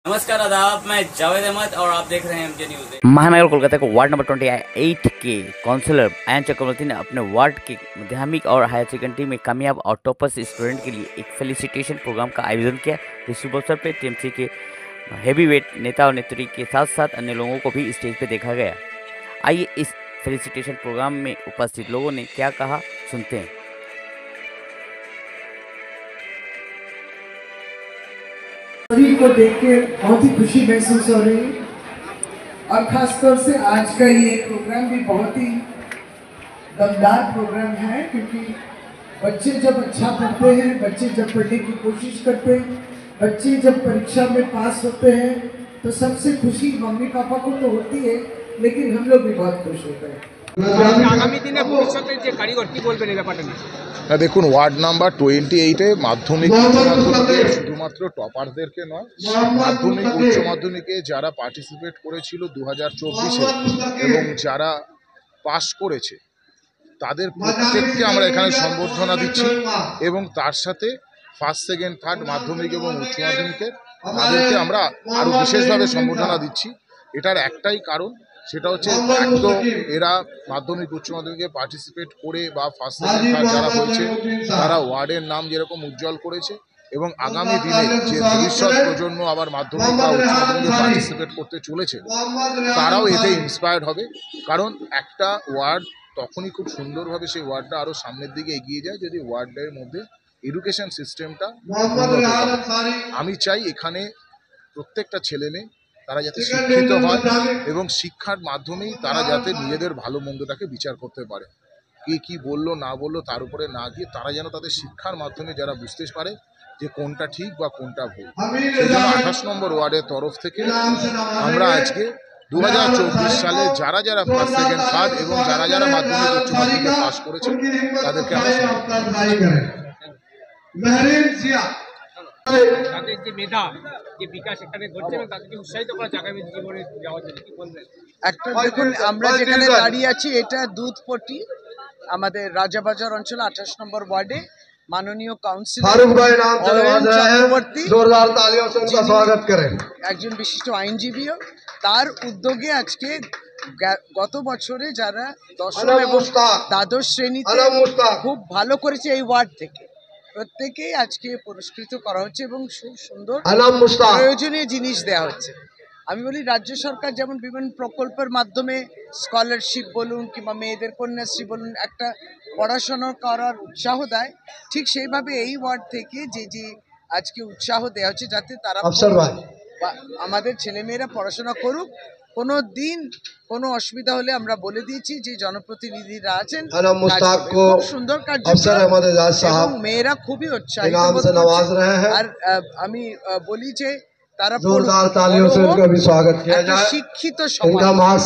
नमस्कार आदाब, मैं जावेद अहमद और आप देख रहे हैं एमजे न्यूज़। महानगर कोलकाता के वार्ड नंबर 28 के काउंसलर आयन चक्रवर्ती ने अपने वार्ड के माध्यमिक और हायर सेकेंडरी में कामयाब और टॉपर्स स्टूडेंट के लिए एक फेलिसिटेशन प्रोग्राम का आयोजन किया। इस शुभ अवसर पर टीएमसी के हेवीवेट नेता और नेत्री के साथ साथ अन्य लोगों को भी स्टेज पर देखा गया। आइए इस फेलिसिटेशन प्रोग्राम में उपस्थित लोगों ने क्या कहा, सुनते हैं। सभी को देख के बहुत ही खुशी महसूस हो रही है और खासतौर से आज का ये प्रोग्राम भी बहुत ही दमदार प्रोग्राम है, क्योंकि बच्चे जब अच्छा पढ़ते हैं, बच्चे जब पढ़ने की कोशिश करते हैं, बच्चे जब परीक्षा में पास होते हैं तो सबसे खुशी मम्मी पापा को तो होती है, लेकिन हम लोग भी बहुत खुश होते हैं। आगामी दिने भविष्यते যে কারিগর কি বলবেন এই ব্যাপারটা নিয়ে? দেখুন, ওয়ার্ড নাম্বার 28-এ মাধ্যমিক শুধুমাত্র টপারদেরকে নয়, মাধ্যমিক উচ্চ মাধ্যমিকে যারা পার্টিসিপেট করেছিল 2024-এ এবং যারা পাস করেছে তাদের প্রত্যেককে আমরা এখানে সম্বর্ধনা দিচ্ছি এবং তার সাথে ফার্স্ট সেকেন্ড থার্ড মাধ্যমিক এবং উচ্চ মাধ্যমিকের তাদেরকে আমরা আরও বিশেষভাবে সম্বর্ধনা দিচ্ছি। এটার একটাই কারণ, সেটা হচ্ছে এক তো এরা মাধ্যমিক উচ্চ মাধ্যমিকে পার্টিসিপেট করে বা ফার্স্ট সেকেন্ড থার্ড যারা হয়েছে তারা ওয়ার্ডের নাম যেরকম উজ্জ্বল করেছে এবং আগামী দিনে যে ভবিষ্যৎ প্রজন্ম আবার মাধ্যমিক বা উচ্চ মাধ্যমিকে পার্টিসিপেট করতে চলেছে তারাও এতে ইন্সপায়ার্ড হবে। কারণ একটা ওয়ার্ড তখনই খুব সুন্দরভাবে সেই ওয়ার্ডটা আরও সামনের দিকে এগিয়ে যায় যদি ওয়ার্ডের মধ্যে এডুকেশন সিস্টেমটা উন্নত হয়। আমি চাই এখানে প্রত্যেকটা ছেলে মেয়ে তারা যাতে শিক্ষিত হয় এবং শিক্ষার মাধ্যমেই তারা যাতে নিজেদের ভালো মন্দটাকে বিচার করতে পারে। কে কী বললো না বললো তার উপরে না গিয়ে তারা যেন তাদের শিক্ষার মাধ্যমে যারা বুঝতে পারে যে কোনটা ঠিক বা কোনটা ভুল। সেই জন্য 28 নম্বর ওয়ার্ডের তরফ থেকে আমরা আজকে 2024 সালে যারা যারা ফার্স্ট সেকেন্ড থার্ড এবং যারা যারা মাধ্যমিক উচ্চ মাধ্যমিকে পাস করেছে তাদেরকে আমরা তাদের যে মেধা যে বিকাশ এখানে ঘটছে এবং তাদেরকে উৎসাহিত করা আগামী জীবনে যাওয়ার জন্য কি বলবেন? একটা দেখুন, আমরা যেখানে দাঁড়িয়ে আছি এটা দুধপটি, আমাদের রাজাবাজার অঞ্চল 28 নম্বর ওয়ার্ডে মাননীয় কাউন্সিলর চক্রবর্তী একজন বিশিষ্ট আইনজীবীও, তার উদ্যোগে আজকে গত বছরে যারা দশম এবং দ্বাদশ শ্রেণীতে খুব ভালো করেছে এই ওয়ার্ড থেকে প্রত্যেকেই আজকে পুরস্কৃত করা হচ্ছে এবং খুব সুন্দর প্রয়োজনীয় জিনিস দেওয়া হচ্ছে। আমি বলি, রাজ্য সরকার যেমন বিভিন্ন প্রকল্পের মাধ্যমে স্কলারশিপ বলুন কিংবা মেয়েদের কন্যাশ্রী বলুন একটা পড়াশোনা করার উৎসাহ দেয়, ঠিক সেইভাবে এই ওয়ার্ড থেকে যে আজকে উৎসাহ দেওয়া হচ্ছে যাতে তারা আমাদের ছেলেমেয়েরা পড়াশোনা করুক। কোনো দিন কোনো অসুবিধা হলে আমরা বলে দিয়েছি যে জনপ্রতিনিধিরা আছেন, খুব সুন্দর কার্য এবং মেয়েরা খুবই উৎসাহিত। আর আমি বলি যে তারা শিক্ষিত সমাজ।